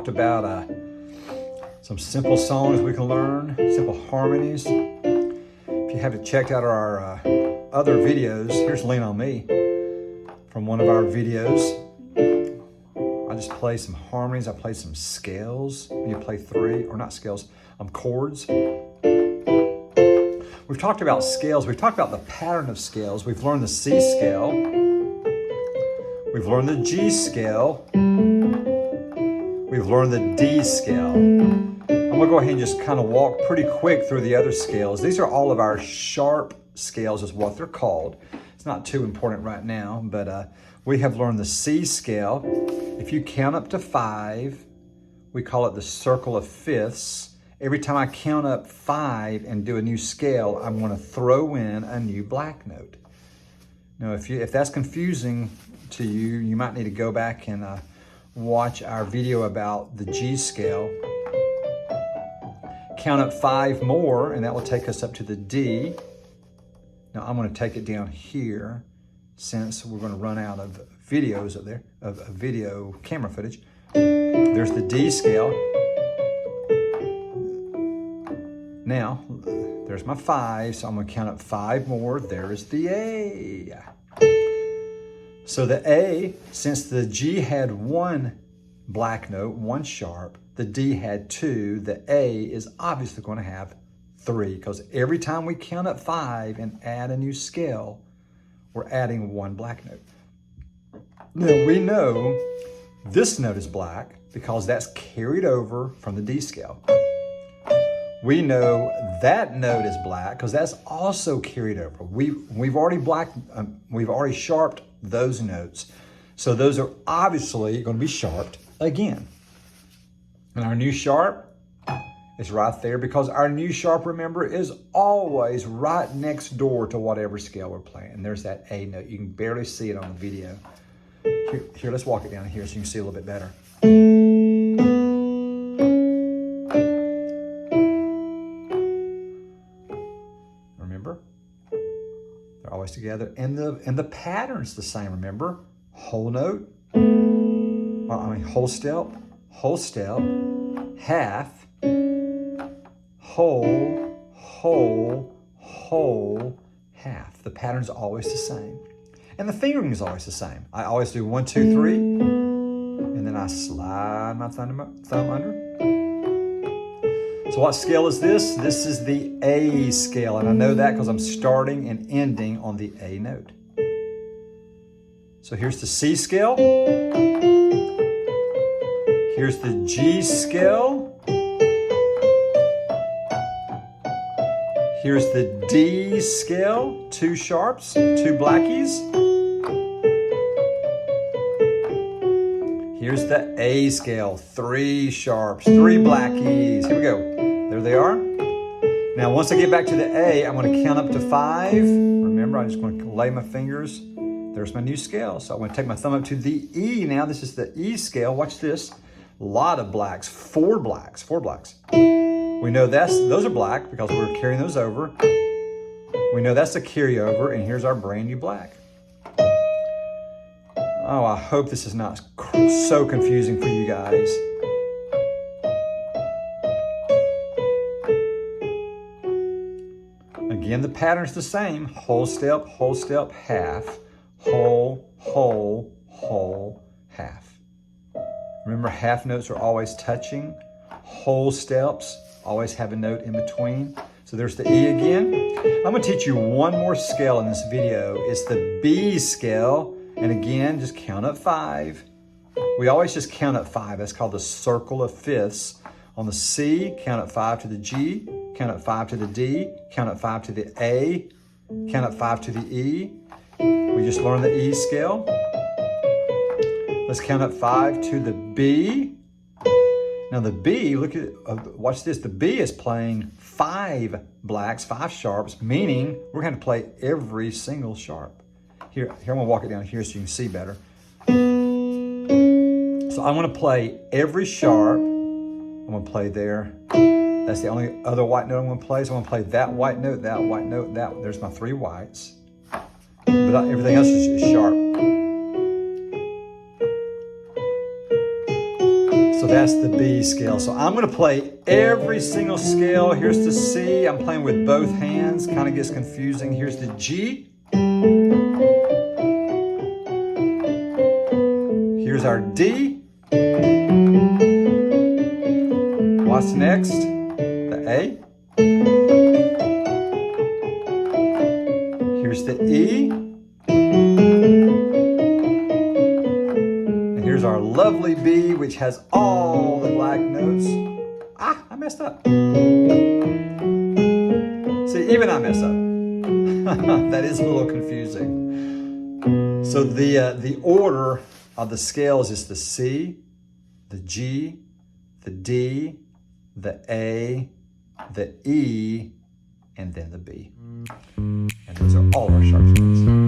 talked about some simple songs we can learn, simple harmonies. If you haven't checked out our other videos, here's Lean On Me from one of our videos. I just play some harmonies, I play some scales. You play three, or not scales, chords. We've talked about scales, we've talked about the pattern of scales. We've learned the C scale, we've learned the G scale, we've learned the D scale. I'm gonna go ahead and just kind of walk pretty quick through the other scales. These are all of our sharp scales is what they're called. It's not too important right now, but we have learned the C scale. If you count up to 5, we call it the circle of fifths. Every time I count up 5 and do a new scale, I'm going to throw in a new black note. Now, if that's confusing to you, you might need to go back and watch our video about the G scale. Count up 5 more, and that will take us up to the D. Now, I'm going to take it down here since we're going to run out of videos of video camera footage. There's the D scale. Now, there's my 5, so I'm going to count up 5 more. There is the A. So the A, since the G had 1 black note, 1 sharp, the D had 2, the A is obviously going to have 3, because every time we count up 5 and add a new scale, we're adding 1 black note. Now we know this note is black because that's carried over from the D scale. We know that note is black because that's also carried over. We've already sharped those notes, so those are obviously going to be sharped again. And our new sharp is right there because our new sharp, remember, is always right next door to whatever scale we're playing. And there's that A note. You can barely see it on the video. Here, let's walk it down here so you can see a little bit better. Remember? They're always together. And the pattern's the same, remember? Whole note, whole step, half, whole, half. The pattern's always the same. And the fingering is always the same. I always do 1, 2, 3, and then I slide my thumb under. So what scale is this? This is the A scale, and I know that because I'm starting and ending on the A note. So here's the C scale. Here's the G scale. Here's the D scale, 2 sharps, 2 blackies. Here's the A scale, 3 sharps, 3 blackies. Here we go. There they are. Now, once I get back to the A, I'm going to count up to 5. Remember, I'm just going to lay my fingers. There's my new scale. So I'm going to take my thumb up to the E now. This is the E scale. Watch this. A lot of blacks, 4 blacks, 4 blacks. We know those are black because we're carrying those over. We know that's a carryover, and here's our brand new black. Oh, I hope this is not so confusing for you guys. Again, the pattern's the same. Whole step, half, whole, half. Remember, half notes are always touching. Whole steps always have a note in between. So there's the E again. I'm going to teach you one more scale in this video. It's the B scale. And again, just count up 5. We always just count up 5. That's called the circle of fifths. On the C, count up 5 to the G, count up 5 to the D, count up 5 to the A, count up 5 to the E. We just learned the E scale. Let's count up 5 to the B. Now the B, watch this. The B is playing 5 blacks, 5 sharps, meaning we're going to play every single sharp. Here, I'm going to walk it down here so you can see better. So I'm going to play every sharp. I'm going to play there. That's the only other white note I'm going to play. So I'm going to play that white note, that white note, that. There's my 3 whites. But everything else is sharp. So So that's the B scale. So I'm going to play every single scale. Here's the C. I'm playing with both hands. Kind of gets confusing. Here's the G. Here's our D. What's next? The A. Here's the E. And here's our lovely B, which has all the black notes. Ah, I messed up. See, even I mess up. That is a little confusing. So the order of the scales is the C, the G, the D, the A, the E, and then the B. And those are all of our sharp scales.